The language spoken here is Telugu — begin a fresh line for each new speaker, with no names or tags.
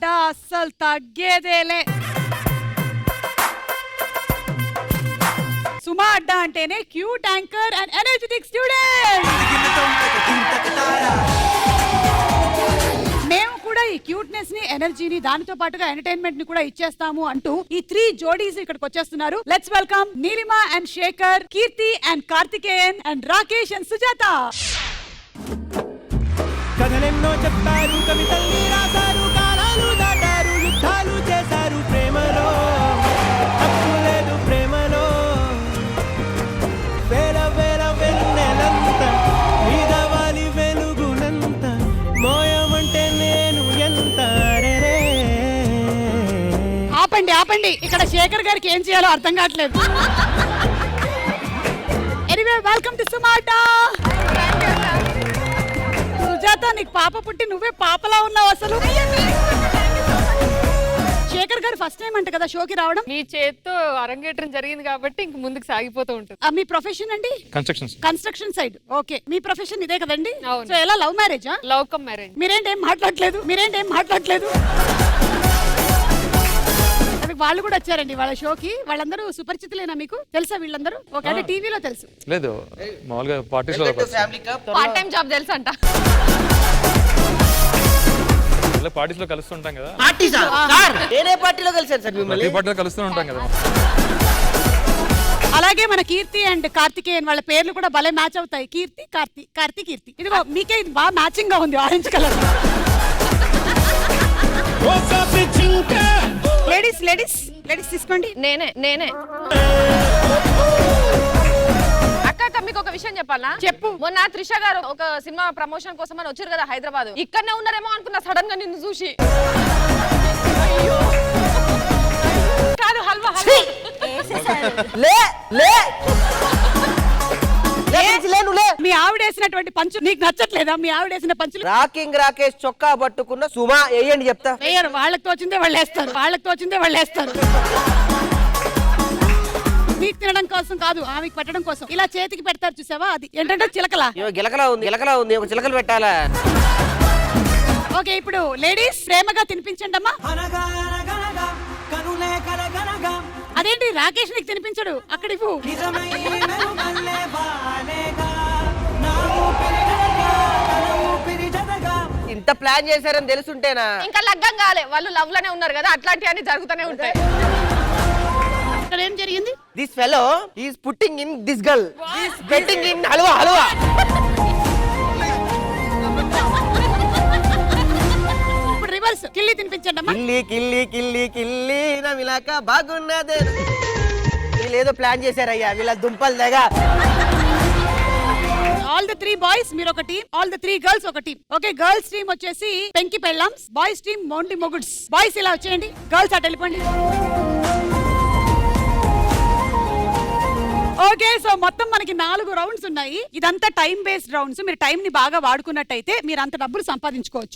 అడ్డా అస్సలు తగ్గేదేలే. సుమా అడ్డా అంటేనే cute anchor and energetic student. మేము కూడా ఈ క్యూట్నెస్ ని, ఎనర్జీని, దానితో పాటుగా ఎంటర్టైన్మెంట్ ని కూడా ఇచ్చేస్తాము అంటూ ఈ 3 జోడీస్ ఇక్కడికి వచ్చేస్తున్నారు. Let's welcome Neelima and Shekhar, Keerthi and Karthikeyan and Rakesh and Sujatha.
కథలెన్నో చెప్తారు, కవితల్ని రాశారు, కాలాలు దాటారు, యుద్ధాలు చేశారు ప్రేమలో, తప్పు లేదు ప్రేమలో. వేల వేల వెన్నెలంత మీదవాలి వెలుగునంత, మోయమంటే నేను ఎంత.
ఆపండి ఆపండి, ఇక్కడ శేఖర్ గారికి ఏం చేయాలో అర్థం కావట్లేదు. ఎనీవే వెల్కమ్ టు సుమా అడ్డా. సుజాత, నీకు పాప పుట్టి నువ్వే పాపలా ఉన్నావు అసలు. శేఖర్ గారు ఫస్ట్ టైం అంట కదా షోకి రావడం.
మీ చేత్తో అరంగేట్రం జరిగింది కాబట్టి ఇంక ముందుకు సాగిపోతూ ఉంటుంది.
మీ ప్రొఫెషన్ అండి? Construction side. ఓకే, మీ ప్రొఫెషన్ ఇదే కదండి.
అవును.
సో ఎలా, లవ్ మ్యారేజా?
Love come marriage.
మీరేంటేం మాట్లాడట్లేదు. వాళ్ళు కూడా వచ్చారండి వాళ్ళ షోకి. వాళ్ళందరూ సుపరిచితులేనా మీకు? తెలుసా వీళ్ళందరూ? ఓకే, అంటే టీవీలో తెలుసు.
లేదు, మామూలుగా పార్టీస్ లో
పార్ట్ టైం జాబ్ తెలుసు అంట.
పార్టీస్ లో కలుస్తుంటాం కదా.
నేనే పార్టీలో కలిసాను సార్ మిమ్మల్ని.
పార్టీలో కలుస్తూ ఉంటాం కదా.
అలాగే మన కీర్తి అండ్ కార్తికేయన్ వాళ్ళ పేర్లు కూడా భలే మ్యాచ్ అవుతాయి. కీర్తి, కీర్తి. ఇదిగో మీకే ఇది బాగా మ్యాచింగ్ గా ఉంది, ఆరెంజ్ కలర్. లేడీస్ తీసుకోండి.
నేనే అక్క, మీకు ఒక విషయం చెప్పాలా?
చెప్పు.
మొన్న త్రిష గారు ఒక సినిమా ప్రమోషన్ కోసం అని వచ్చారు కదా హైదరాబాద్. ఇక్కడనే ఉన్నారేమో అనుకున్నా సడన్ గా నిన్ను చూసి. కాదు, హల్వా.
మీ ఆవిడేసినటువంటి పంచు నీకు నచ్చట్లేదా? మీ ఆవిడేసిన పంచులు.
రాకేష్ చొక్కా పట్టుకున్న సుమా వేయండి చెప్తా.
వేయరు, వాళ్ళకి తోచిందే వాళ్ళు వేస్తారు. మీకు తినడం కోసం కాదు, ఆమెకి పెట్టడం కోసం ఇలా చేతికి పెడతారు చూసావా, అది ఏంటంటే చిలకలా.
గిలకలా ఉంది, ఒక చిలకలు పెట్టాలా?
ఓకే, ఇప్పుడు లేడీస్ ప్రేమగా తినిపించండి అమ్మా. అదేంటి రాకేష్ నీకు తినిపించడు? అక్కడ ఇవ్వు.
ఇంత ప్లాన్ చేశారని తెలుసుంటేనా?
ఇంకా లగ్గం కాలే, వాళ్ళు లవ్ లోనే ఉన్నారు కదా, అట్లాంటివన్నీ జరుగుతూనే ఉంటాయి.
ఇక్కడ ఏం జరిగింది?
This fellow is putting in this girl, is getting in halwa.
ఇప్పుడు రివర్స్, కిల్లి తినిపించండి అమ్మా.
కిల్లి నమిలాక బాగున్నదే. వీళ్ళేదో ప్లాన్ చేశారయ్యా, వీళ్ళ దుంపలు దగ్గర.
ఆల్ ద 3 బాయ్స్ మీరు ఒక టీం, ఆల్ ద 3 గర్ల్స్ ఒక టీం. ఓకే, గర్ల్స్ టీం వచ్చేసి పెంకి పెళ్ళాంస్, బాయ్స్ టీం మౌంటి మొగుడ్స్. బాయ్స్ ఇలా వచ్చేయండి, గర్ల్స్ అటు వెళ్ళిపోండి. ఓకే, సో మొత్తం మనకి 4 రౌండ్స్ ఉన్నాయి. ఇదంతా టైం బేస్డ్ రౌండ్స్. మీరు టైం ని బాగా వాడుకున్నట్టయితే మీరు అంత డబ్బులు సంపాదించుకోవచ్చు.